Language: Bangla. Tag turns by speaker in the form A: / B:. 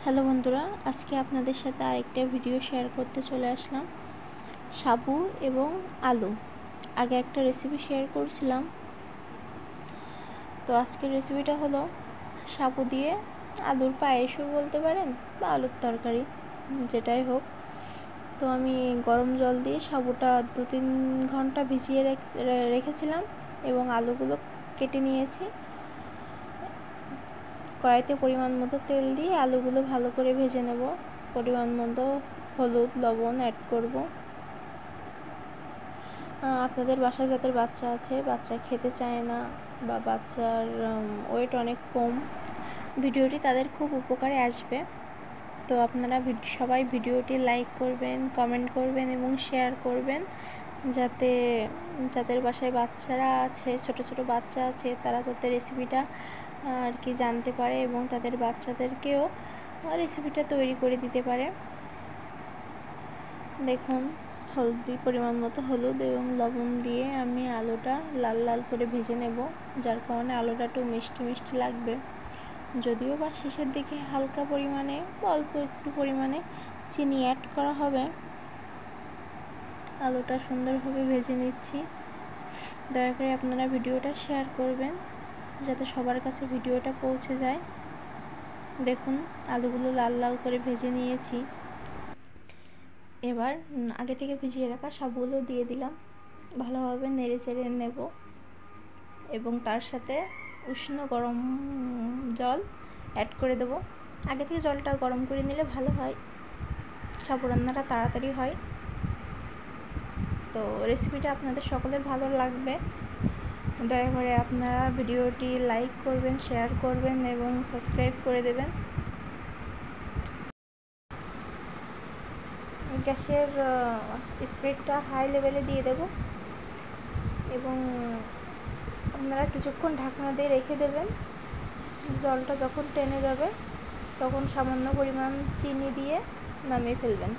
A: হ্যালো বন্ধুরা, আজকে আপনাদের সাথে আরেকটা ভিডিও শেয়ার করতে চলে আসলাম। সাবু এবং আলু। আগে একটা রেসিপি শেয়ার করেছিলাম, তো আজকের রেসিপিটা হলো সাবু দিয়ে আলুর পায়েসও বলতে পারেন বা আলুর তরকারি, যেটাই হোক। তো আমি গরম জল দিয়ে সাবুটা 2-3 ঘন্টা ভিজিয়ে রেখেছিলাম এবং আলুগুলো কেটে নিয়েছি। কড়াইতে পরিমাণ মতো তেল দিয়ে আলুগুলো ভালো করে ভেজে নেব। পরিমাণ মতো হলুদ লবণ অ্যাড করব। আপনাদের বাসায় যাদের বাচ্চা আছে, বাচ্চা খেতে চায় না বা বাচ্চার ওয়েট অনেক কম, ভিডিওটি তাদের খুব উপকারে আসবে। তো আপনারা সবাই ভিডিওটি লাইক করবেন, কমেন্ট করবেন এবং শেয়ার করবেন, যাতে যাদের বাসায় বাচ্চারা আছে, ছোট ছোট বাচ্চা আছে, তারা যাতে রেসিপিটা আর কি জানতে পারে এবং তাদের বাচ্চাদেরকেও রেসিপিটা তৈরি করে দিতে পারে। দেখুন, পরিমাণ মতো হলুদ এবং লবণ দিয়ে আমি আলুটা লাল লাল করে ভেজে নেব, যার কারণে আলুটা একটু মিষ্টি মিষ্টি লাগবে। যদিও বা শেষের দিকে হালকা পরিমাণে বা অল্প একটু পরিমাণে চিনি অ্যাড করা হবে। আলুটা সুন্দরভাবে ভেজে নিচ্ছি। দয়া করে আপনারা ভিডিওটা শেয়ার করবেন, যাতে সবার কাছে ভিডিওটা পৌঁছে যায়। দেখুন, আলুগুলো লাল লাল করে ভেজে নিয়েছি। এবার আগে থেকে ভিজিয়ে রাখা সাবুগুলো দিয়ে দিলাম, ভালোভাবে নেড়ে চেড়ে নেব এবং তার সাথে উষ্ণ গরম জল অ্যাড করে দেব। আগে থেকে জলটা গরম করে নিলে ভালো হয়, সাবু রান্নাটা তাড়াতাড়ি হয়। তো রেসিপিটা আপনাদের সকলের ভালো লাগবে। দয়া করে আপনারা ভিডিওটি লাইক করবেন, শেয়ার করবেন এবং সাবস্ক্রাইব করে দেবেন। গ্যাসের স্পিডটা হাই লেভেলে দিয়ে দেব এবং আপনারা কিছুক্ষণ ঢাকনা দিয়ে রেখে দেবেন। জলটা যখন টেনে যাবে তখন সামান্য পরিমাণ চিনি দিয়ে নামিয়ে ফেলবেন।